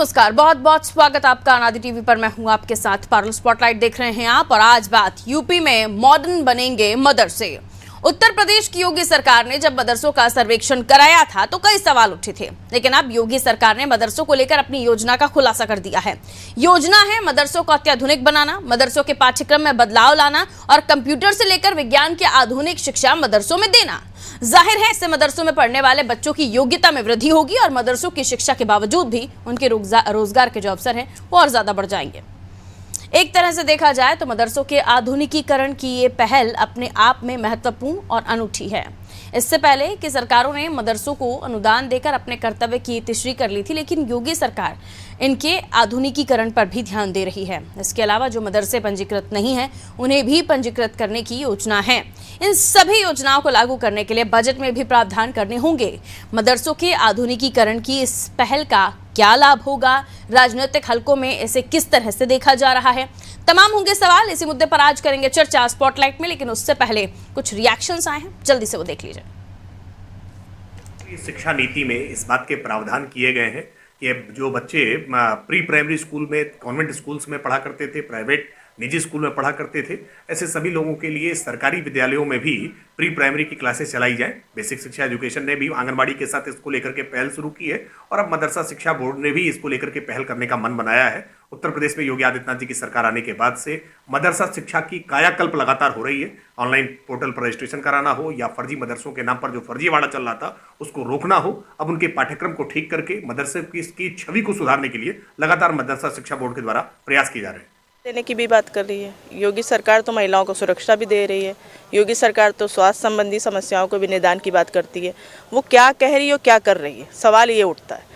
नमस्कार, बहुत बहुत स्वागत आपका अनादि टीवी पर। मैं हूं आपके साथ पारुल। स्पॉटलाइट देख रहे हैं आप। और आज बात यूपी में मॉडर्न बनेंगे मदरसे। उत्तर प्रदेश की योगी सरकार ने जब मदरसों का सर्वेक्षण कराया था तो कई सवाल उठे थे, लेकिन अब योगी सरकार ने मदरसों को लेकर अपनी योजना का खुलासा कर दिया है। योजना है मदरसों को अत्याधुनिक बनाना, मदरसों के पाठ्यक्रम में बदलाव लाना और कंप्यूटर से लेकर विज्ञान की आधुनिक शिक्षा मदरसों में देना। जाहिर है इससे मदरसों में पढ़ने वाले बच्चों की योग्यता में वृद्धि होगी और मदरसों की शिक्षा के बावजूद भी उनके रोजगार के जो अवसर हैं वो और ज्यादा बढ़ जाएंगे। एक तरह से देखा जाए तो मदरसों के आधुनिकीकरण की ये पहल अपने आप में महत्वपूर्ण और अनूठी है। इससे पहले कि सरकारों ने मदरसों को अनुदान देकर अपने कर्तव्य की तीसरी कर ली थी, लेकिन योगी सरकार इनके आधुनिकीकरण पर भी ध्यान दे रही है। इसके अलावा जो मदरसे पंजीकृत नहीं हैं उन्हें भी पंजीकृत करने की योजना है। इन सभी योजनाओं को लागू करने के लिए बजट में भी प्रावधान करने होंगे। मदरसों के आधुनिकीकरण की इस पहल का क्या लाभ होगा, राजनीतिक हलकों में इसे किस तरह से देखा जा रहा है, तमाम होंगे सवाल। इसी मुद्दे पर आज करेंगे चर्चा स्पॉटलाइट में, लेकिन उससे पहले कुछ रिएक्शंस आए हैं, जल्दी से वो देख लीजिए। शिक्षा नीति में इस बात के प्रावधान किए गए हैं कि जो बच्चे प्री प्राइमरी स्कूल में, कॉन्वेंट स्कूल्स में पढ़ा करते थे, प्राइवेट निजी स्कूल में पढ़ा करते थे, ऐसे सभी लोगों के लिए सरकारी विद्यालयों में भी प्री प्राइमरी की क्लासेस चलाई जाएं। बेसिक शिक्षा एजुकेशन ने भी आंगनबाड़ी के साथ इसको लेकर के पहल शुरू की है और अब मदरसा शिक्षा बोर्ड ने भी इसको लेकर के पहल करने का मन बनाया है। उत्तर प्रदेश में योगी आदित्यनाथ जी की सरकार आने के बाद से मदरसा शिक्षा की कायाकल्प लगातार हो रही है। ऑनलाइन पोर्टल पर रजिस्ट्रेशन कराना हो या फर्जी मदरसों के नाम पर जो फर्जीवाड़ा चल रहा था उसको रोकना हो, अब उनके पाठ्यक्रम को ठीक करके मदरसे की छवि को सुधारने के लिए लगातार मदरसा शिक्षा बोर्ड के द्वारा प्रयास किए जा रहे हैं। देने की भी बात कर रही है योगी सरकार, तो महिलाओं को सुरक्षा भी दे रही है। योगी सरकार तो स्वास्थ्य संबंधी समस्याओं को भी निदान की बात करती है। वो क्या कह रही है और क्या कर रही है, सवाल ये उठता है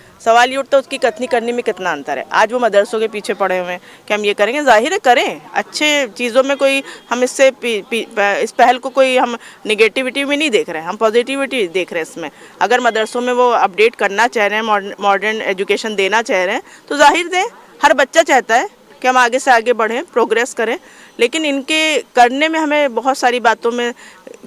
उसकी कथनी करने में कितना अंतर है। आज वो मदरसों के पीछे पड़े हुए हैं कि हम ये करेंगे, जाहिर है करें, अच्छे चीज़ों में कोई हम इससे इस पहल को कोई हम निगेटिविटी में नहीं देख रहे हैं, हम पॉजिटिविटी देख रहे हैं इसमें। अगर मदरसों में वो अपडेट करना चाह रहे हैं, मॉडर्न एजुकेशन देना चाह रहे हैं तो जाहिर दें। हर बच्चा चाहता है कि हम आगे से आगे बढ़ें, प्रोग्रेस करें, लेकिन इनके करने में हमें बहुत सारी बातों में,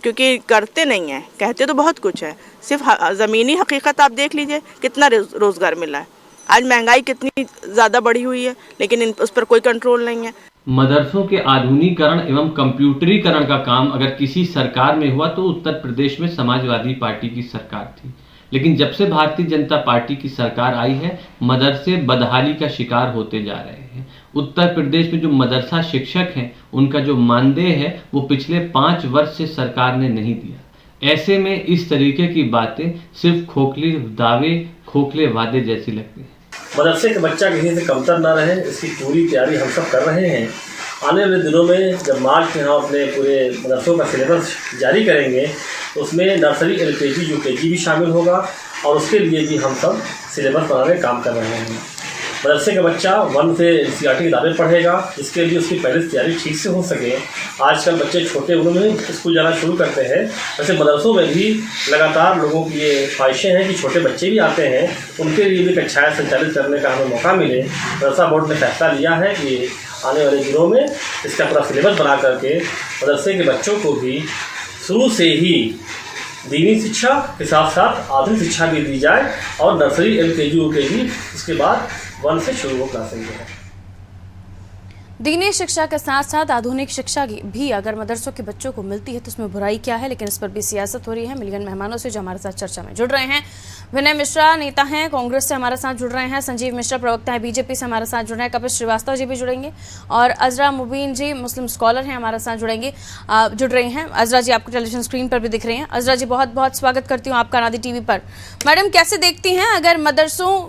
क्योंकि करते नहीं हैं, कहते तो बहुत कुछ है, सिर्फ ज़मीनी हकीकत आप देख लीजिए कितना रोज़गार मिला है। आज महंगाई कितनी ज़्यादा बढ़ी हुई है, लेकिन उस पर कोई कंट्रोल नहीं है। मदरसों के आधुनिकीकरण एवं कंप्यूटरीकरण का काम अगर किसी सरकार में हुआ तो उत्तर प्रदेश में समाजवादी पार्टी की सरकार थी, लेकिन जब से भारतीय जनता पार्टी की सरकार आई है मदरसे बदहाली का शिकार होते जा रहे हैं। उत्तर प्रदेश में जो मदरसा शिक्षक हैं उनका जो मानदेय है वो पिछले 5 वर्ष से सरकार ने नहीं दिया। ऐसे में इस तरीके की बातें सिर्फ खोखले दावे, खोखले वादे जैसी लगती हैं। मदरसे का बच्चा कहीं से कमतर ना रहे, इसकी पूरी तैयारी हम सब कर रहे हैं। आने वाले दिनों में जब मार्च में हम अपने पूरे मदरसों का सिलेबस जारी करेंगे तो उसमें नर्सरी, LKG, UKG भी शामिल होगा और उसके लिए भी हम सब सिलेबस बनाने का काम कर रहे हैं। मदरसे का बच्चा 1 से NCERT किताबें पढ़ेगा, इसके लिए उसकी पहले से तैयारी ठीक से हो सके। आजकल बच्चे छोटे उम्र में स्कूल जाना शुरू करते हैं, वैसे मदरसों में भी लगातार लोगों की ये ख्वाहिशें हैं कि छोटे बच्चे भी आते हैं, उनके लिए भी कक्षाएँ संचालित करने का हमें मौका मिले। मदरसा बोर्ड ने फैसला लिया है कि आने वाले दिनों में इसका पूरा सिलेबस बना करके मदरसे के बच्चों को भी शुरू से ही दीनी शिक्षा के साथ साथ आधुनिक शिक्षा भी दी जाए और नर्सरी, LKG, UKG उसके बाद 1 से शुरू हो क्लासें है। दीनी शिक्षा के साथ साथ आधुनिक शिक्षा भी अगर मदरसों के बच्चों को मिलती है तो उसमें बुराई क्या है, लेकिन इस पर भी सियासत हो रही है। मिलियन मेहमानों से जो हमारे साथ चर्चा में जुड़ रहे हैं, विनय मिश्रा नेता हैं कांग्रेस से हमारे साथ जुड़ रहे हैं, संजीव मिश्रा प्रवक्ता हैं BJP से हमारे साथ जुड़ रहे हैं, कपिल श्रीवास्तव जी भी जुड़ेंगे और अजरा मुबीन जी मुस्लिम स्कॉलर हैं हमारे साथ जुड़ रही हैं। अजरा जी आपको टेलीविजन स्क्रीन पर भी दिख रही हैं। अजरा जी बहुत बहुत स्वागत करती हूँ आपका अनादि टीवी पर। मैडम कैसे देखती हैं अगर मदरसों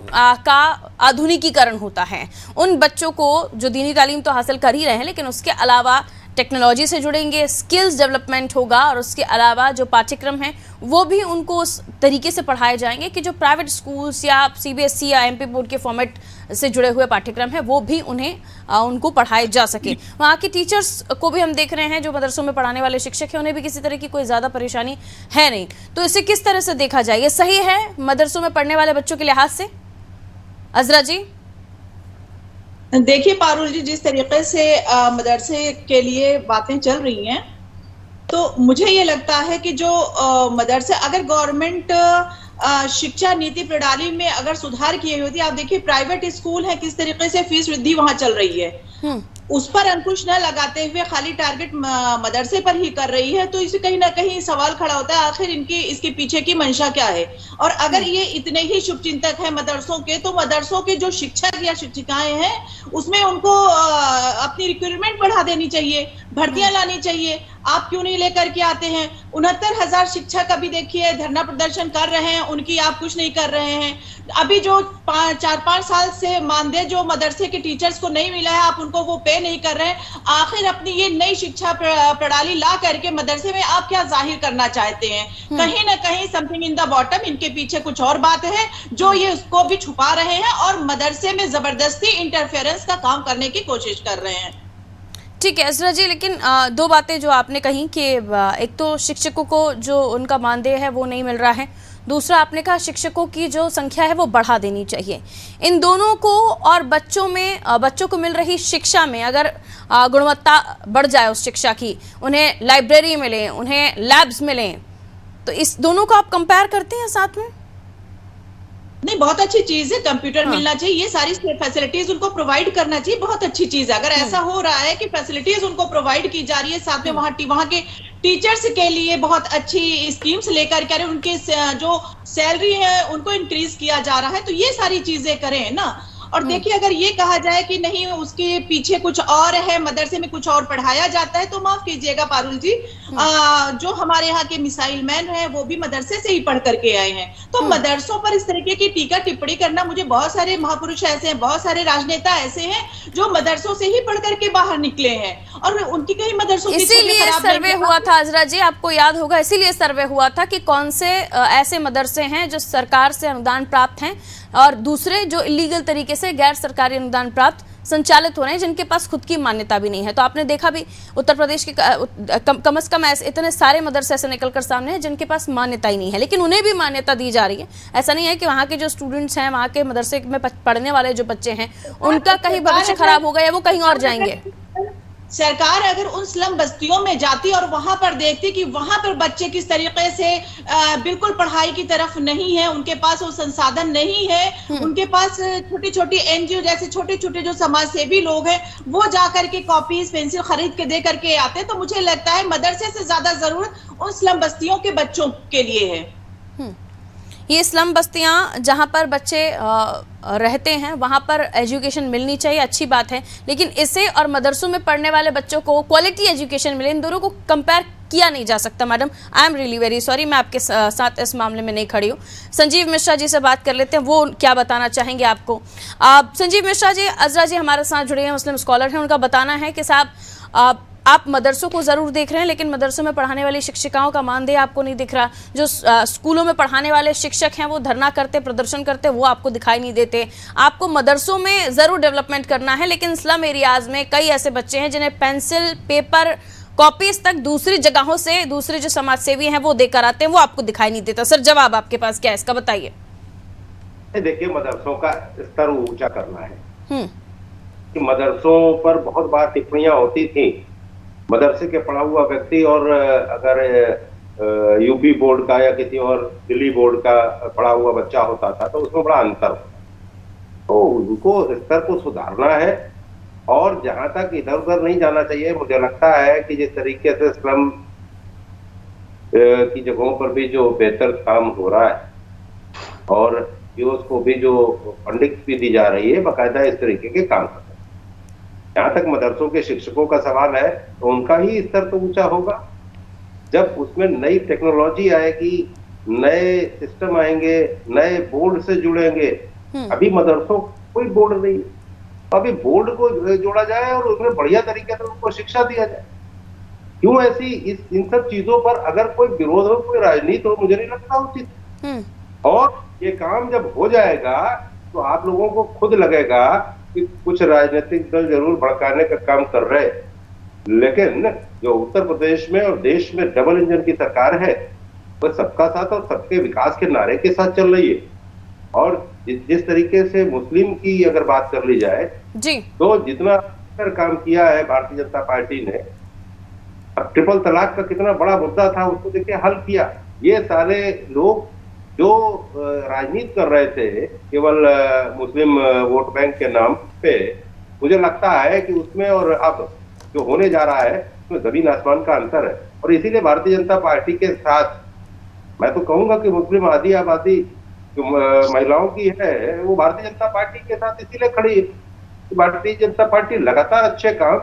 का आधुनिकीकरण होता है, उन बच्चों को जो दीनी तालीम तो हासिल कर ही रहे हैं लेकिन उसके अलावा टेक्नोलॉजी से जुड़ेंगे, स्किल्स डेवलपमेंट होगा और उसके अलावा जो पाठ्यक्रम हैं वो भी उनको उस तरीके से पढ़ाए जाएंगे कि जो प्राइवेट स्कूल्स या CBSE या MP बोर्ड के फॉर्मेट से जुड़े हुए पाठ्यक्रम हैं वो भी उनको पढ़ाए जा सके। वहाँ के टीचर्स को भी हम देख रहे हैं, जो मदरसों में पढ़ाने वाले शिक्षक हैं उन्हें भी किसी तरह की कोई ज़्यादा परेशानी है नहीं, तो इसे किस तरह से देखा जाए? ये सही है मदरसों में पढ़ने वाले बच्चों के लिहाज से? अजरा जी देखिए पारुल जी, जिस तरीके से मदरसे के लिए बातें चल रही हैं तो मुझे ये लगता है कि जो मदरसे, अगर गवर्नमेंट शिक्षा नीति प्रणाली में अगर सुधार किए होती। आप देखिए प्राइवेट स्कूल है, किस तरीके से फीस वृद्धि वहां चल रही है, उस पर अंकुश न लगाते हुए खाली टारगेट मदरसे पर ही कर रही है, तो इसे कहीं ना कहीं सवाल खड़ा होता है आखिर इसके पीछे की मंशा क्या है। और अगर ये इतने ही शुभचिंतक है मदरसों के, तो मदरसों के जो शिक्षक या शिक्षिकाएं हैं उसमें उनको अपनी रिक्रूटमेंट बढ़ा देनी चाहिए, भर्तियां लानी चाहिए। आप क्यों नहीं लेकर के आते हैं? 69,000 शिक्षक अभी देखिए धरना प्रदर्शन कर रहे हैं, उनकी आप कुछ नहीं कर रहे हैं। अभी जो 4-5 साल से मानदेय जो मदरसे के टीचर्स को नहीं मिला है, आप उनको वो पे नहीं कर रहे हैं। आखिर अपनी ये नई शिक्षा प्रणाली ला करके मदरसे में आप क्या जाहिर करना चाहते हैं? कहीं ना कहीं समथिंग इन द बॉटम, इनके पीछे कुछ और बात है जो ये उसको भी छुपा रहे हैं और मदरसे में जबरदस्ती इंटरफेरेंस का काम करने की कोशिश कर रहे हैं। ठीक है असरा जी, लेकिन दो बातें जो आपने कही कि एक तो शिक्षकों को जो उनका मानदेय है वो नहीं मिल रहा है, दूसरा आपने कहा शिक्षकों की जो संख्या है वो बढ़ा देनी चाहिए। इन दोनों को और बच्चों को मिल रही शिक्षा में अगर गुणवत्ता बढ़ जाए उस शिक्षा की, उन्हें लाइब्रेरी मिले, उन्हें लैब्स मिलें, तो इस दोनों को आप कंपेयर करते हैं साथ में? नहीं, बहुत अच्छी चीज है, कंप्यूटर मिलना चाहिए, ये सारी फैसिलिटीज उनको प्रोवाइड करना चाहिए, बहुत अच्छी चीज है। अगर ऐसा हो रहा है कि फैसिलिटीज उनको प्रोवाइड की जा रही है, साथ में वहाँ के टीचर्स के लिए बहुत अच्छी स्कीम्स लेकर के उनके जो सैलरी है उनको इंक्रीज किया जा रहा है, तो ये सारी चीजें करें ना। और देखिए अगर ये कहा जाए कि नहीं उसके पीछे कुछ और है, मदरसे में कुछ और पढ़ाया जाता है, तो माफ कीजिएगा पारुल जी, जो हमारे यहाँ के मिसाइल मैन हैं वो भी मदरसे से ही पढ़ करके आए हैं। तो मदरसों पर इस तरीके की टीका टिप्पणी करना, मुझे बहुत सारे महापुरुष ऐसे हैं, बहुत सारे राजनेता ऐसे हैं जो मदरसों से ही पढ़ करके बाहर निकले हैं और उनकी कहीं मदरसों की इसीलिए सर्वे हुआ था अजरा जी, आपको याद होगा, इसीलिए सर्वे हुआ था कि कौन से ऐसे मदरसे हैं जो सरकार से अनुदान प्राप्त हैं और दूसरे जो इलीगल तरीके से गैर सरकारी अनुदान प्राप्त संचालित हो रहे हैं, जिनके पास खुद की मान्यता भी नहीं है। तो आपने देखा भी उत्तर प्रदेश के कम से कम ऐसे इतने सारे मदरसे ऐसे निकलकर सामने हैं जिनके पास मान्यता ही नहीं है, लेकिन उन्हें भी मान्यता दी जा रही है। ऐसा नहीं है कि वहाँ के जो स्टूडेंट्स हैं, वहाँ के मदरसे में पढ़ने वाले जो बच्चे हैं, उनका कहीं भविष्य खराब होगा या वो कहीं और जाएंगे। सरकार अगर उन स्लम बस्तियों में जाती और वहां पर देखती कि वहां पर बच्चे किस तरीके से बिल्कुल पढ़ाई की तरफ नहीं है, उनके पास वो संसाधन नहीं है, उनके पास छोटी छोटी एनजीओ जैसे छोटे छोटे जो समाज सेवी लोग हैं वो जाकर के कॉपीज पेंसिल खरीद के दे करके आते हैं, तो मुझे लगता है मदरसे से ज्यादा जरूरत उन स्लम बस्तियों के बच्चों के लिए है। ये स्लम बस्तियां जहां पर बच्चे रहते हैं वहां पर एजुकेशन मिलनी चाहिए, अच्छी बात है, लेकिन इसे और मदरसों में पढ़ने वाले बच्चों को क्वालिटी एजुकेशन मिले, इन दोनों को कंपेयर किया नहीं जा सकता। Madam I am really very sorry, मैं आपके साथ इस मामले में नहीं खड़ी हूँ। संजीव मिश्रा जी से बात कर लेते हैं, वो क्या बताना चाहेंगे आपको। संजीव मिश्रा जी, अजरा जी हमारे साथ जुड़े हैं, मुस्लिम स्कॉलर हैं, उनका बताना है कि साहब आप मदरसों को जरूर देख रहे हैं लेकिन मदरसों में पढ़ाने वाली शिक्षिकाओं का मानदेय आपको नहीं दिख रहा, जो स्कूलों में पढ़ाने वाले शिक्षक हैं वो धरना करते, प्रदर्शन करते, वो आपको दिखाई नहीं देते। आपको मदरसों में जरूर डेवलपमेंट करना है, लेकिन स्लम एरियाज में कई ऐसे बच्चे हैं जिन्हें पेंसिल पेपर कॉपीज तक दूसरी जगहों से दूसरे जो समाज सेवी हैं वो देकर आते हैं, वो आपको दिखाई नहीं देता। सर जवाब आपके पास क्या है इसका, बताइए। देखिए मदरसों का स्तर ऊंचा करना है कि मदरसों पर बहुत बार टिप्पणियां होती थी, मदरसे के पढ़ा हुआ व्यक्ति और अगर यूपी बोर्ड का या किसी और दिल्ली बोर्ड का पढ़ा हुआ बच्चा होता था तो उसमें बड़ा अंतर होता, तो उनको स्तर को सुधारना है और जहां तक इधर उधर नहीं जाना चाहिए। मुझे लगता है कि जिस तरीके से स्लम की जगहों पर भी जो बेहतर काम हो रहा है और यूथ को भी जो फंडिंग भी दी जा रही है, बाकायदा इस तरीके के काम कर, जहां तक मदरसों के शिक्षकों का सवाल है तो उनका ही स्तर तो ऊंचा होगा जब उसमें नई टेक्नोलॉजी आएगी, नए सिस्टम आएंगे, नए बोर्ड से जुड़ेंगे। अभी मदरसों कोई बोर्ड नहीं है, अभी बोर्ड को जोड़ा जाए और उसमें बढ़िया तरीके से उनको शिक्षा दिया जाए। क्यों ऐसी इन सब चीजों पर अगर कोई विरोध हो, कोई राजनीति हो, मुझे नहीं लगता उचित। और ये काम जब हो जाएगा तो आप लोगों को खुद लगेगा कि कुछ राजनीतिक दल जरूर भड़काने का काम कर रहे, लेकिन जो उत्तर प्रदेश में और देश में डबल इंजन की सरकार है वह सबका साथ और सबके विकास के नारे के साथ चल रही है। और जिस तरीके से मुस्लिम की अगर बात कर ली जाए जी, तो जितना काम किया है भारतीय जनता पार्टी ने, अब ट्रिपल तलाक का कितना बड़ा मुद्दा था उसको देखिए हल किया। ये सारे लोग जो राजनीति कर रहे थे केवल मुस्लिम वोट बैंक के नाम पे, मुझे लगता है कि उसमें और अब जो होने जा रहा है उसमें जमीन आसमान का अंतर है। और इसीलिए भारतीय जनता पार्टी के साथ मैं तो कहूंगा कि मुस्लिम आधी आबादी जो महिलाओं की है वो भारतीय जनता पार्टी के साथ इसीलिए खड़ी है। भारतीय जनता पार्टी लगातार अच्छे काम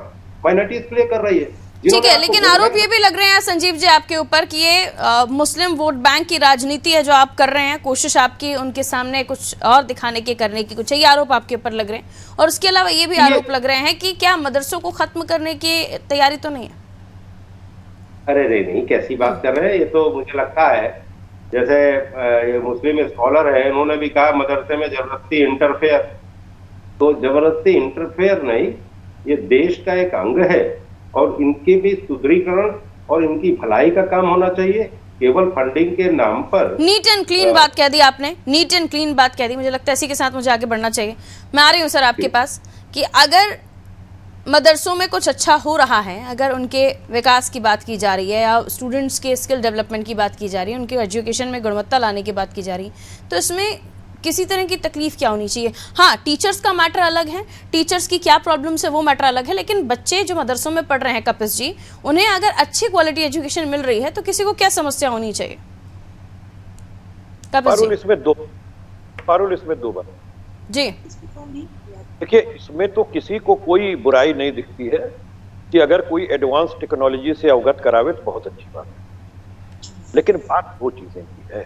माइनॉरिटीज के लिए कर रही है। ठीक है, लेकिन आरोप ये भी लग रहे हैं संजीव जी आपके ऊपर कि ये मुस्लिम वोट बैंक की राजनीति है जो आप कर रहे हैं, कोशिश आपकी उनके सामने कुछ और दिखाने की, करने की, कुछ ये आरोप आपके ऊपर लग रहे हैं। और उसके अलावा ये भी आरोप लग रहे हैं कि क्या मदरसों को खत्म करने की तैयारी तो नहीं है? अरे नहीं, कैसी बात कर रहे हैं। ये तो मुझे लगता है जैसे ये मुस्लिम स्कॉलर है, इन्होंने भी कहा मदरसे में जबरदस्ती इंटरफेयर। तो जबरदस्ती इंटरफेयर नहीं, ये देश का एक अंग है और इनके भी सुदृढ़ीकरण और इनकी भलाई का काम होना चाहिए। केवल फंडिंग के नाम पर नीट एंड क्लीन बात कह दी आपने, नीट एंड क्लीन बात कह दी। मुझे लगता है इसी के साथ मुझे आगे बढ़ना चाहिए। मैं आ रही हूँ सर आपके पास कि अगर मदरसों में कुछ अच्छा हो रहा है, अगर उनके विकास की बात की जा रही है या स्टूडेंट्स के स्किल डेवलपमेंट की बात की जा रही है, उनके एजुकेशन में गुणवत्ता लाने की बात की जा रही है, तो इसमें किसी तरह की तकलीफ क्या होनी चाहिए? हाँ, टीचर्स का मैटर अलग है, टीचर्स की क्या प्रॉब्लम्स है वो मैटर अलग है, लेकिन बच्चे जो मदरसों में पढ़ रहे हैं कपिस जी, उन्हें अगर अच्छी क्वालिटी एजुकेशन मिल रही है तो किसी को क्या समस्या होनी चाहिए? पारुल इसमें दो बात जी। देखिए, इसमें तो किसी को कोई बुराई नहीं दिखती है कि अगर कोई एडवांस टेक्नोलॉजी से अवगत करावे तो बहुत अच्छी बात है। लेकिन बात दो चीजें की है।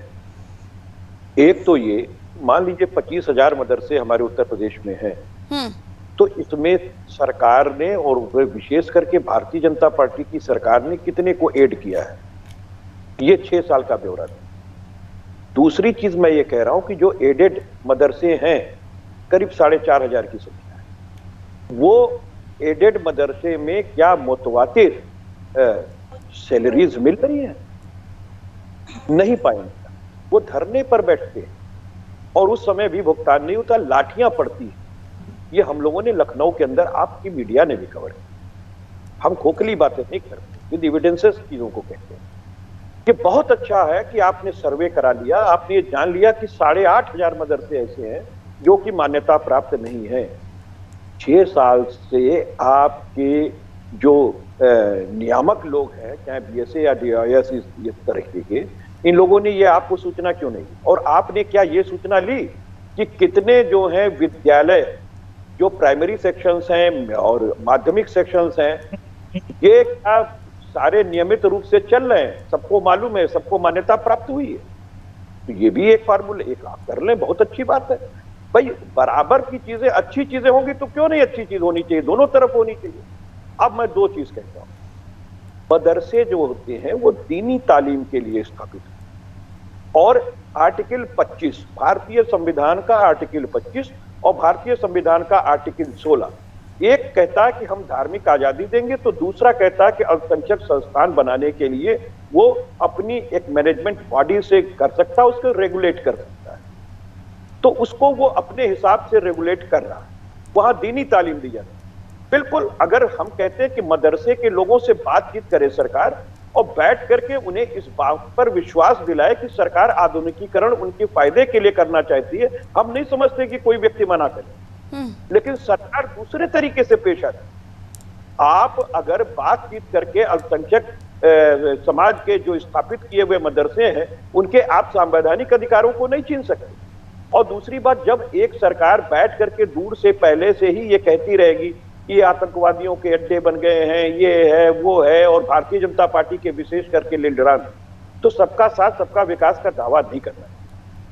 एक तो ये मान लीजिए 25,000 मदरसे हमारे उत्तर प्रदेश में हैं, तो इसमें सरकार ने और विशेष करके भारतीय जनता पार्टी की सरकार ने कितने को एड किया है, ये 6 साल का ब्यौरा है। दूसरी चीज मैं ये कह रहा हूं कि जो एडेड मदरसे हैं करीब 4,500 की संख्या है, वो एडेड मदरसे में क्या मुतवातिर सैलरीज मिल रही है? नहीं पाएंगे। वो धरने पर बैठते हैं और उस समय भी भुगतान नहीं होता, लाठियां पड़ती है। ये हम लोगों ने लखनऊ के अंदर, आपकी मीडिया ने भी कवर किया। हम खोखली बातें नहीं करते, विद एविडेंसेस चीजों को कहते हैं। ये बहुत अच्छा है कि आपने सर्वे करा लिया, आपने ये जान लिया कि 8,500 मदरसे ऐसे हैं जो कि मान्यता प्राप्त नहीं है। 6 साल से आपके जो नियामक लोग हैं, चाहे बीएसए या डीआईएस, इस तरीके के, इन लोगों ने ये आपको सूचना क्यों नहीं दी? और आपने क्या ये सूचना ली कि कितने जो हैं विद्यालय, जो प्राइमरी सेक्शंस हैं और माध्यमिक सेक्शंस हैं, ये क्या सारे नियमित रूप से चल रहे हैं? सबको मालूम है, सबको मान्यता प्राप्त हुई है। तो ये भी एक फार्मूला एक आप कर लें, बहुत अच्छी बात है। भाई, बराबर की चीजें, अच्छी चीजें होंगी तो क्यों नहीं अच्छी चीज होनी चाहिए? दोनों तरफ होनी चाहिए। अब मैं दो चीज कहता हूं। मदरसे जो होते हैं वो दीनी तालीम के लिए स्थापित है और आर्टिकल 25 भारतीय संविधान का आर्टिकल 25 और भारतीय संविधान का आर्टिकल 16, एक कहता है कि हम धार्मिक आजादी देंगे, तो दूसरा कहता है कि अल्पसंख्यक संस्थान बनाने के लिए वो अपनी एक मैनेजमेंट बॉडी से कर सकता है, उसको रेगुलेट कर सकता है। तो उसको वो अपने हिसाब से रेगुलेट कर रहा है, वहां दीनी तालीम दी जाती है। बिल्कुल, अगर हम कहते हैं कि मदरसे के लोगों से बातचीत करे सरकार और बैठ करके उन्हें इस बात पर विश्वास दिलाए कि सरकार आधुनिकीकरण उनके फायदे के लिए करना चाहती है, हम नहीं समझते कि कोई व्यक्ति मना करे। लेकिन सरकार दूसरे तरीके से पेश आती है। आप अगर बातचीत करके अल्पसंख्यक समाज के जो स्थापित किए हुए मदरसे हैं, उनके आप संवैधानिक अधिकारों को नहीं छीन सकते। और दूसरी बात, जब एक सरकार बैठ करके दूर से पहले से ही ये कहती रहेगी ये आतंकवादियों के अड्डे बन गए हैं, ये है वो है, और भारतीय जनता पार्टी के विशेष करके लीडरान, तो सबका साथ सबका विकास का दावा नहीं करना है।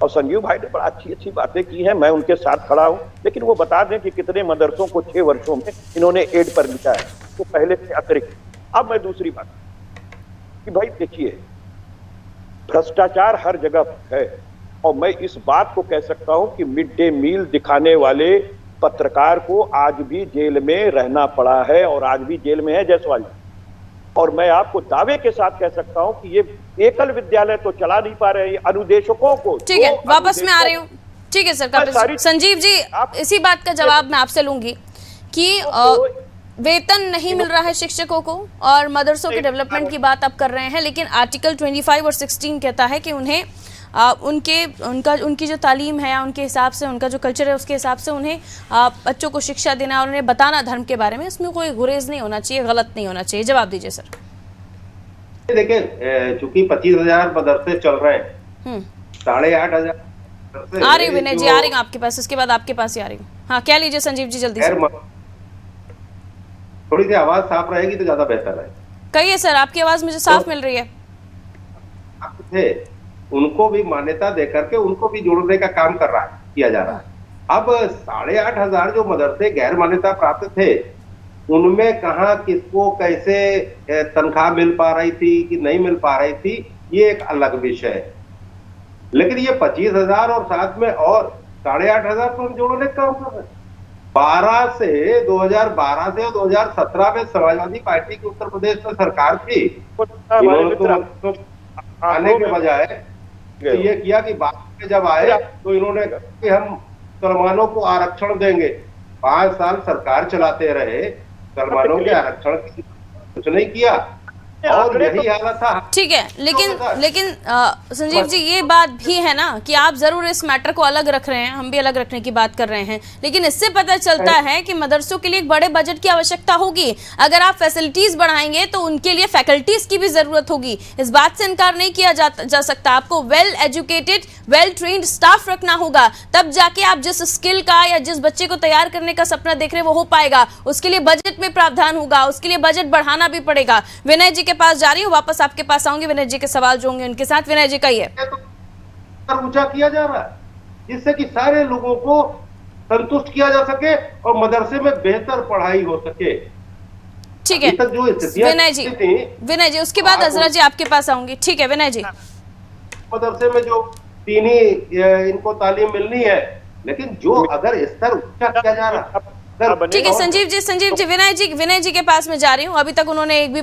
और संजीव भाई ने बड़ा अच्छी बातें की हैं, मैं उनके साथ खड़ा हूं, लेकिन वो बता दें कि कितने मदरसों को 6 वर्षों में इन्होंने एड पर लिखा है, तो पहले से अतिरिक्त। अब मैं दूसरी बात कि भाई देखिए, भ्रष्टाचार हर जगह है और मैं इस बात को कह सकता हूं कि मिड डे मील दिखाने वाले पत्रकार को आज भी जेल में रहना पड़ा है और आज भी जेल में है जायसवाल। और मैं आपको दावे के साथ कह सकता हूं कि ये एकल विद्यालय तो चला नहीं पा रहे हैं, अनुदेशकों को। ठीक है, वापस मैं आ रही हूँ। ठीक है सर, संजीव जी इसी बात का जवाब मैं आपसे लूंगी कि वेतन नहीं मिल रहा है शिक्षकों को और मदरसों के डेवलपमेंट की बात आप कर रहे हैं, लेकिन आर्टिकल 25 और 16 कहता है कि उन्हें उनकी जो तालीम है, उनके हिसाब से, उनका जो कल्चर है, उसके हिसाब से उन्हें बच्चों को शिक्षा देना और उन्हें बताना धर्म के बारे में, इसमें कोई गुरेज नहीं होना चाहिए, गलत नहीं होना चाहिए। जवाब दीजिए सर। देखिए, चूंकि 25,000 मदरसे चल रहे हैं, 8,500 आ रही हूँ विनय जी, आ रही हूँ आपके पास, इसके बाद आपके पास ही आ रही हूँ। हाँ, क्या लीजिए संजीव जी, जल्दी से। थोड़ी सी आवाज साफ रहेगी तो ज्यादा बेहतर है। कहिए सर, आपकी आवाज मुझे साफ मिल रही है। थे उनको भी मान्यता देकर के उनको भी जोड़ने का काम किया जा रहा है। अब 8,500 जो मदरसे गैर मान्यता प्राप्त थे, उनमें कहाँ किसको कैसे तनख्वाह मिल पा रही थी कि नहीं मिल पा रही थी, ये एक अलग विषय है। लेकिन ये 25,000 और साथ में और 8,500 तो हम जोड़ने का काम कर रहे हैं। 2012 से और 2017 में समाजवादी पार्टी की उत्तर प्रदेश में सरकार थी। इन्होंने तो आने के बजाय तो ये किया कि बाद में जब आए तो इन्होंने कि हम मुसलमानों को आरक्षण देंगे। 5 साल सरकार चलाते रहे, मुसलमानों के आरक्षण की कुछ नहीं किया और यही हालत था। ठीक है, लेकिन संजीव जी, ये बात भी है ना कि आप जरूर इस मैटर को अलग रख रहे हैं, हम भी अलग रखने की बात कर रहे हैं, लेकिन इससे पता चलता है कि मदरसों के लिए एक बड़े बजट की आवश्यकता होगी। अगर आप फैसिलिटीज बढ़ाएंगे तो उनके लिए फैकल्टीज की भी जरूरत होगी। इस बात से इनकार नहीं किया जा सकता। आपको well educated, well trained staff रखना होगा, तब जाके आप जिस स्किल का या जिस बच्चे को तैयार करने का सपना देख रहे हैं वो हो पाएगा। उसके लिए बजट में प्रावधान होगा, उसके लिए बजट बढ़ाना भी पड़ेगा। विनय जी के पास जा रही हूँ, वापस आपके पास आऊंगी। विनय जी के सवाल जो होंगे उनके साथ। विनय जी, कहिए। ऊंचा किया जा रहा है जिससे कि सारे लोगों को संतुष्ट किया जा सके और मदरसे में बेहतर पढ़ाई हो सके। ठीक है विनय जी, उसके बाद अजरा जी आपके पास आऊंगी। ठीक है विनय जी। मदरसे में जो दीनी इनको तालीम मिलनी है, लेकिन जो अगर स्तर ऊंचा किया जा रहा है। ठीक है संजीव जी, विनय जी के पास में जा रही हूँ। अभी तक उन्होंने एक भी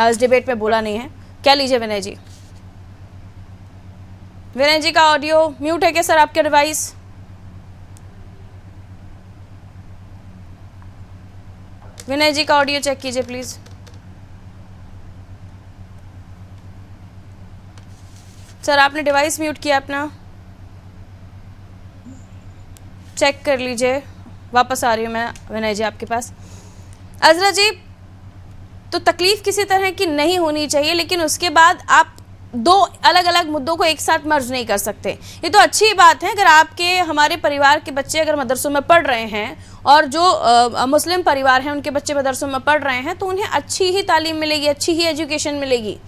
इस डिबेट में बोला नहीं है। क्या लीजिए विनय जी। विनय जी का ऑडियो म्यूट है क्या सर आपके डिवाइस? विनय जी का ऑडियो चेक कीजिए प्लीज। सर आपने डिवाइस म्यूट किया अपना, चेक कर लीजिए। वापस आ रही हूँ मैं विनय जी आपके पास। अजरा जी, तो तकलीफ किसी तरह की नहीं होनी चाहिए, लेकिन उसके बाद आप दो अलग अलग मुद्दों को एक साथ मर्ज नहीं कर सकते। ये तो अच्छी बात है अगर आपके हमारे परिवार के बच्चे अगर मदरसों में पढ़ रहे हैं और जो मुस्लिम परिवार हैं उनके बच्चे मदरसों में पढ़ रहे हैं तो उन्हें अच्छी ही तालीम मिलेगी, अच्छी ही एजुकेशन मिलेगी।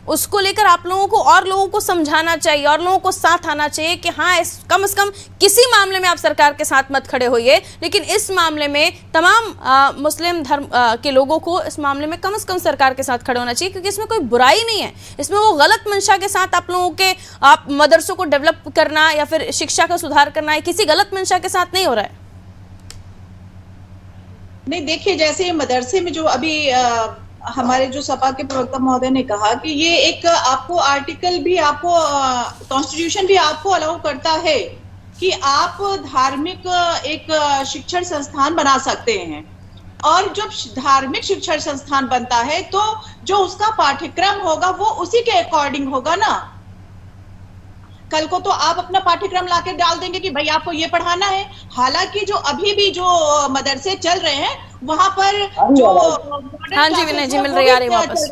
उसको लेकर आप लोगों को और लोगों को समझाना चाहिए और लोगों को साथ आना चाहिए कि हाँ, कम से कम किसी मामले में आप सरकार के साथ मत खड़े होइए, लेकिन इस मामले में तमाम मुस्लिम धर्म के लोगों को इस मामले में कम से कम सरकार के साथ खड़े होना चाहिए, क्योंकि इसमें कोई बुराई नहीं है। इसमें वो गलत मंशा के साथ आप लोगों के आप मदरसों को डेवलप करना या फिर शिक्षा का सुधार करना है, किसी गलत मंशा के साथ नहीं हो रहा है। नहीं, देखिए, जैसे मदरसे में जो अभी हमारे जो सपा के प्रवक्ता महोदय ने कहा कि ये एक आपको आर्टिकल भी, आपको कॉन्स्टिट्यूशन भी आपको अलाउ करता है कि आप धार्मिक एक शिक्षण संस्थान बना सकते हैं, और जब धार्मिक शिक्षण संस्थान बनता है तो जो उसका पाठ्यक्रम होगा वो उसी के अकॉर्डिंग होगा ना। कल को तो आप अपना पाठ्यक्रम लाके डाल देंगे कि भाई आपको ये पढ़ाना है। हालांकि जो अभी भी जो मदरसे चल रहे हैं वहां पर जो हाँ जी विनय जी मिल रही आ रही वापस,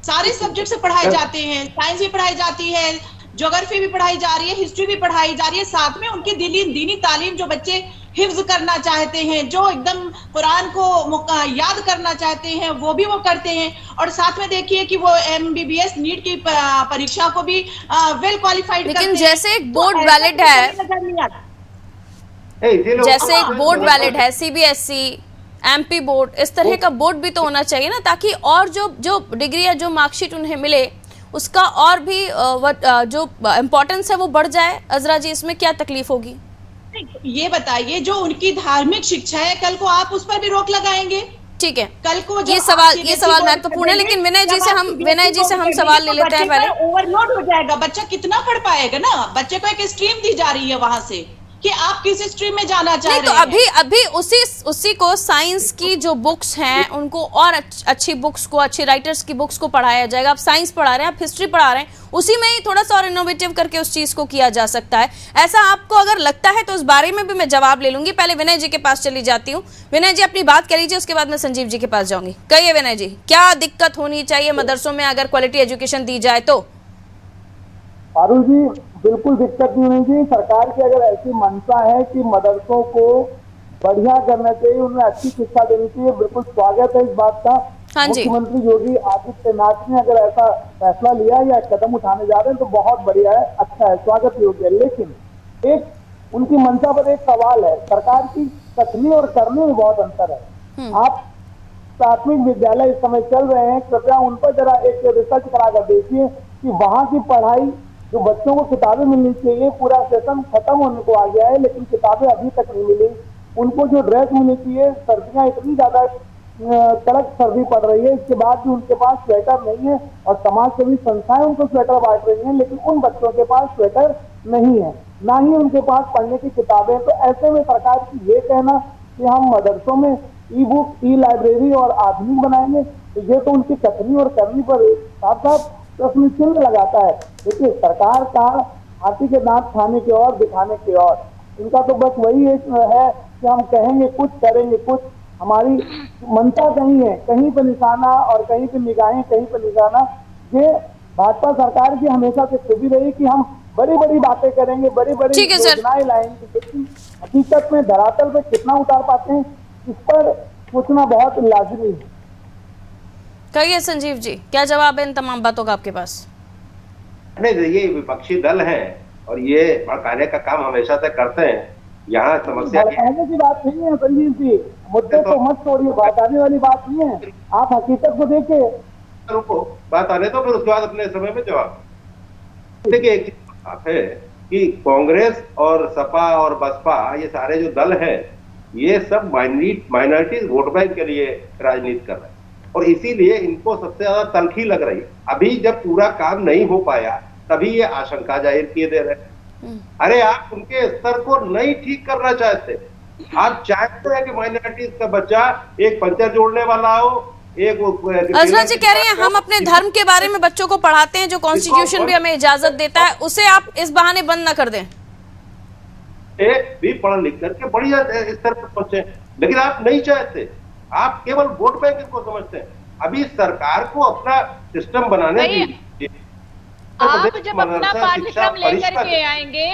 सारे सब्जेक्ट से पढ़ाए जाते हैं, साइंस भी पढ़ाई जाती है, ज्योग्राफी भी पढ़ाई जा रही है, हिस्ट्री भी पढ़ाई जा रही है, साथ में उनकी दीनी तालीम जो बच्चे हिफ्ज करना चाहते हैं, जो एकदम कुरान को याद करना चाहते हैं, वो भी वो करते हैं। और साथ में देखिए कि वो MBBS नीट की परीक्षा को भी वेल क्वालिफाइड करते हैं। लेकिन जैसे एक बोर्ड वैलिड है, जैसे एक बोर्ड वैलिड है CBSE, MP बोर्ड, इस तरह का बोर्ड भी तो होना चाहिए ना, ताकि और जो डिग्री या जो मार्कशीट उन्हें मिले उसका और भी जो इम्पोर्टेंस है वो बढ़ जाए। अजरा जी, इसमें क्या तकलीफ होगी? ये बताइए, जो उनकी धार्मिक शिक्षा है कल को आप उस पर भी रोक लगाएंगे? ठीक है, कल को ये सवाल महत्वपूर्ण है, लेकिन विनय जी से हम सवाल ले लेते हैं। पहले ओवरलोड हो जाएगा, बच्चा कितना पढ़ पाएगा ना। बच्चे को एक स्ट्रीम दी जा रही है वहां से, कि आप किस स्ट्रीम में जाना चाह नहीं रहे तो हैं। अभी उसी को साइंस की जो बुक्स हैं उनको और अच्छी बुक्स को, अच्छी राइटर्स की बुक्स को पढ़ाया जाएगा। आप साइंस पढ़ा रहे हैं, आप हिस्ट्री पढ़ा रहे हैं, उसी में ही थोड़ा सा और इनोवेटिव करके उस चीज को किया जा सकता है। ऐसा आपको अगर लगता है तो उस बारे में भी मैं जवाब ले लूंगी। पहले विनय जी के पास चली जाती हूँ। विनय जी अपनी बात कर लीजिए, उसके बाद मैं संजीव जी के पास जाऊंगी। कहिए विनय जी, क्या दिक्कत होनी चाहिए मदरसों में अगर क्वालिटी एजुकेशन दी जाए तो? पारुल जी, बिल्कुल दिक्कत नहीं होनी चाहिए। सरकार की अगर ऐसी मंशा है कि मदरसों को बढ़िया करना चाहिए, उन्हें अच्छी शिक्षा देनी चाहिए, बिल्कुल स्वागत है इस बात का। हाँ जी। मुख्यमंत्री योगी आदित्यनाथ ने अगर ऐसा फैसला लिया या कदम उठाने जा रहे हैं तो बहुत बढ़िया है, अच्छा है, स्वागत योग्य है। लेकिन एक उनकी मंशा पर एक सवाल है, सरकार की कथनी और करनी में बहुत अंतर है। आप प्राथमिक विद्यालय इस समय चल रहे हैं, कृपया उन पर जरा एक रिसर्च करा कर देखिए कि वहाँ की पढ़ाई, जो बच्चों को किताबें मिलनी चाहिए, पूरा सेशन खत्म होने को आ गया है लेकिन किताबें अभी तक नहीं मिली। उनको जो ड्रेस मिलनी चाहिए, सर्दियां इतनी ज्यादा कड़क सर्दी पड़ रही है, इसके बाद भी उनके पास स्वेटर नहीं है और समाज सेवी संस्थाएं उनको स्वेटर बांट रही हैं, लेकिन उन बच्चों के पास स्वेटर नहीं है, ना ही उनके पास पढ़ने की किताबें। तो ऐसे में सरकार की ये कहना कि हम मदरसों में ई बुक, ई लाइब्रेरी और आधुनिक बनाएंगे, तो ये तो उनकी कथनी और करनी पर साफ साफ प्रश्न चिन्ह लगाता है। देखिए, सरकार का हाथी के दांत खाने की ओर, दिखाने की ओर, इनका तो बस वही है कि हम कहेंगे कुछ, करेंगे कुछ। हमारी मंशा कहीं है, कहीं पर निशाना और कहीं पर निगाहें, कहीं पर निशाना। ये भाजपा सरकार की हमेशा से खूबी रही कि हम बड़ी बड़ी बातें करेंगे, बड़ी बड़ी योजनाएं लाएंगे, लेकिन हकीकत में धरातल पे कितना उतार पाते हैं इस पर सोचना बहुत लाजमी है। कहिए संजीव जी, क्या जवाब है इन तमाम बातों का आपके पास? नहीं, ये विपक्षी दल है और ये भड़काने का काम हमेशा से करते हैं। यहाँ समस्या भड़काने की बात नहीं है संजीव जी, मुद्दे को मत छोड़िए, भड़काने वाली बात नहीं है, आप हकीकत को देखिए। रुको, बात आने तो फिर उसके बाद अपने समय में जवाब। देखिए, एक बात है कि कांग्रेस और सपा और बसपा, ये सारे जो दल हैं, ये सब माइनॉरिटी वोट बैंक के लिए राजनीति कर रहे हैं और इसीलिए इनको सबसे ज्यादा तलखी लग रही। अभी जब पूरा काम नहीं हो पाया तभी ये आशंका जाहिर किए दे रहे हैं। अरे आप उनके स्तर को नहीं ठीक करना चाहते, आप चाहते हैं कि माइनॉरिटीज का बच्चा एक पंचर जोड़ने वाला हो, एक अजरा जी कह रहे हैं हम अपने धर्म के बारे में बच्चों को पढ़ाते हैं, जो कॉन्स्टिट्यूशन भी हमें इजाजत देता है, उसे आप इस बहाने बंद न कर दें। भी पढ़ लिख करके बढ़िया स्तर पर पहुंचे, लेकिन आप नहीं चाहते, आप केवल वोट बैंक को समझते हैं। अभी सरकार को अपना सिस्टम बनाने दीजिए। आप जब अपना पाठ्यक्रम लेकर के आएंगे,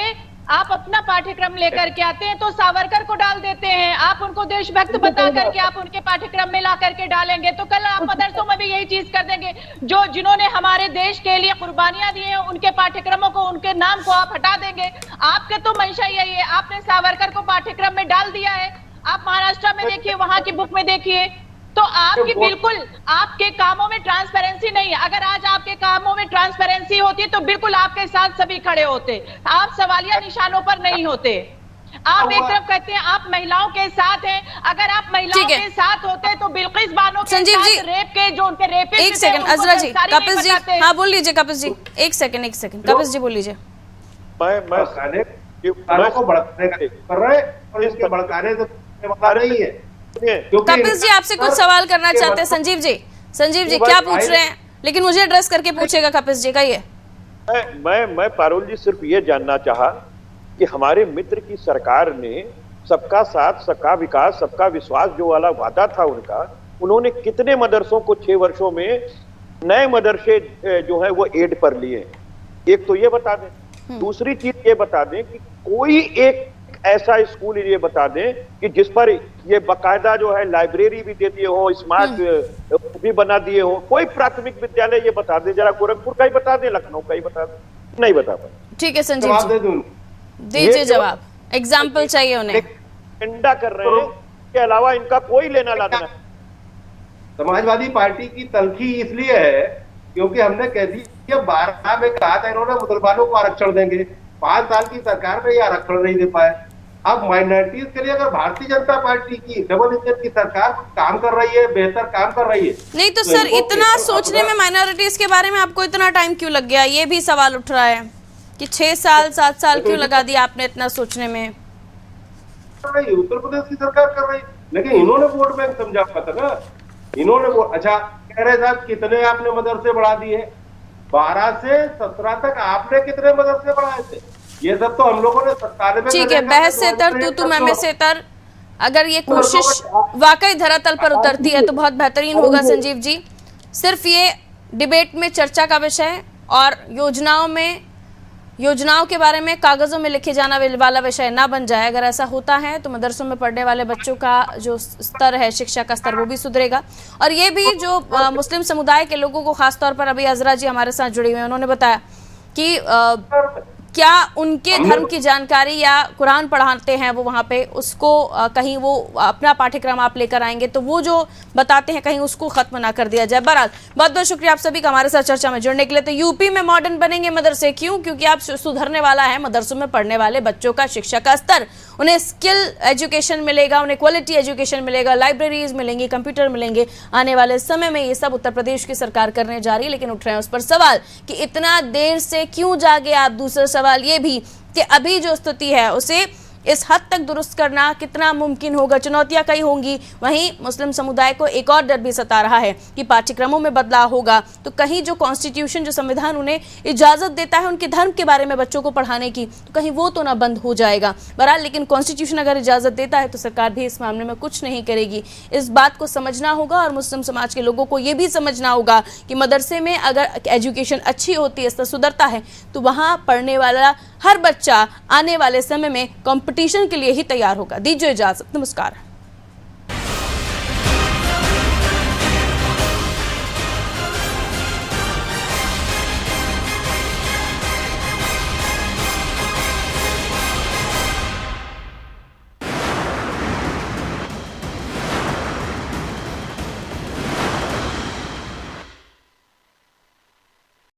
आप अपना पाठ्यक्रम लेकर के आते हैं तो सावरकर को डाल देते हैं, आप उनको देशभक्त बता करके आप उनके पाठ्यक्रम में ला करके डालेंगे, तो कल आप मदरसों में भी यही चीज कर देंगे। जो जिन्होंने हमारे देश के लिए कुर्बानियां दी हैं, उनके पाठ्यक्रमों को, उनके नाम को आप हटा देंगे। आपके तो मंशा यही है, आपने सावरकर को पाठ्यक्रम में डाल दिया है। आप महाराष्ट्र में देखिए, वहां की बुक में देखिए, तो आपकी बिल्कुल आपके कामों में ट्रांसपेरेंसी नहीं है। अगर आज आपके कामों में ट्रांसपेरेंसी होती तो बिल्कुल आपके साथ सभी खड़े होते, आप सवालिया निशानों पर नहीं होते। आप एक तरफ कहते हैं आप महिलाओं के साथ हैं, अगर आप महिलाओं के साथ होते तो बिल्किस बानो के साथ रेप के जो उनके रेपिस्ट थे, एक सेकंड अजरा जी, कपिल जी, हाँ बोल लीजिए कपिल जी, एक सेकंड कपिल जी बोल लीजिए। मैं को भड़काने का कर रहे हैं और इसके भड़काने से बता रही है। कपिल जी आपसे कुछ सवाल करना चाहते हैं। संजीव जी क्या पूछ रहे हैं, लेकिन मुझे एड्रेस करके पूछेगा। कपिल जी कहिए। मैं पारुल जी सिर्फ ये जानना चाहा कि हमारे मित्र की सरकार ने सबका साथ, सबका विकास, सबका विश्वास जो वाला वादा था उनका, उन्होंने कितने मदरसों को 6 वर्षों में नए मदरसे जो है वो एड पर लिए? एक तो ये बता दें। दूसरी चीज ये बता दें कि कोई एक ऐसा स्कूल ये बता दें कि जिस पर ये बकायदा जो है लाइब्रेरी भी दे दिए हो, स्मार्ट भी बना दिए हो। कोई प्राथमिक विद्यालय ये बता दें, जरा गोरखपुर का ही बता दें, लखनऊ का ही बता दें, नहीं बता पाए। ठीक है संजीव जी, दीजिए जवाब, एग्जाम्पल चाहिए उन्हें। एजेंडा कर रहे हैं के अलावा इनका कोई लेना लाना नहीं। समाजवादी पार्टी की तलखी इसलिए है क्योंकि हमने कह दी कि 12 में कहा था इन्होंने मुसलमानों को आरक्षण देंगे, 5 साल की सरकार में ये आरक्षण नहीं दे पाए। अब माइनॉरिटीज के लिए अगर भारतीय जनता पार्टी की डबल इंजन की सरकार काम कर रही है, बेहतर काम कर रही है, नहीं तो सर इतना सोचने में माइनॉरिटीज के बारे में आपको इतना टाइम क्यों लग गया? ये भी सवाल उठ रहा है कि 6 साल 7 साल क्यों लगा दिया आपने इतना सोचने में? कर रही है, उत्तर प्रदेश की सरकार कर रही है, लेकिन इन्होंने वोट बैंक समझा था ना, इन्होंने अच्छा कह रहे साहब कितने आपने मदरसे बढ़ा दिए, 12 से 17 तक आपने कितने मदरसे बढ़ाए थे? ये सब तो हम लोगों ने 97 ठीक है, बहस से तर तू मैं से तर, अगर ये कोशिश वाकई धरातल पर उतरती है तो बहुत बेहतरीन होगा संजीव जी। सिर्फ ये डिबेट में चर्चा का विषय और योजनाओं के बारे में कागजों में लिखे जाना वाला विषय ना बन जाए। अगर ऐसा होता है तो मदरसों में पढ़ने वाले बच्चों का जो स्तर है, शिक्षा का स्तर, वो भी सुधरेगा। और ये भी जो मुस्लिम समुदाय के लोगों को खासतौर पर, अभी अजरा जी हमारे साथ जुड़ी हुई हैं, उन्होंने बताया कि क्या उनके धर्म की जानकारी या कुरान पढ़ाते हैं वो वहाँ पे, उसको कहीं वो अपना पाठ्यक्रम आप लेकर आएंगे तो वो जो बताते हैं कहीं उसको खत्म ना कर दिया जाए। बहरहाल बहुत बहुत शुक्रिया आप सभी का हमारे साथ चर्चा में जुड़ने के लिए। तो यूपी में मॉडर्न बनेंगे मदरसे, क्यों? क्योंकि आप सुधरने वाला है मदरसों में पढ़ने वाले बच्चों का शिक्षा का स्तर, उन्हें स्किल एजुकेशन मिलेगा, उन्हें क्वालिटी एजुकेशन मिलेगा, लाइब्रेरीज मिलेंगी, कंप्यूटर मिलेंगे। आने वाले समय में ये सब उत्तर प्रदेश की सरकार करने जा रही है, लेकिन उठ रहे हैं उस पर सवाल कि इतना देर से क्यों जागे आप। दूसरा सवाल ये भी कि अभी जो स्थिति है उसे इस हद तक दुरुस्त करना कितना मुमकिन होगा, चुनौतियां कई होंगी। वहीं मुस्लिम समुदाय को एक और डर भी सता रहा है कि पाठ्यक्रमों में बदलाव होगा तो कहीं जो कॉन्स्टिट्यूशन, जो संविधान उन्हें इजाजत देता है उनके धर्म के बारे में बच्चों को पढ़ाने की, तो कहीं वो तो ना बंद हो जाएगा। बहरहाल लेकिन कॉन्स्टिट्यूशन अगर इजाजत देता है तो सरकार भी इस मामले में कुछ नहीं करेगी। इस बात को समझना होगा और मुस्लिम समाज के लोगों को ये भी समझना होगा कि मदरसे में अगर एजुकेशन अच्छी होती है, स्तर सुधरता है, तो वहाँ पढ़ने वाला हर बच्चा आने वाले समय में कंपटीशन के लिए ही तैयार होगा। दीजिए इजाजत, नमस्कार।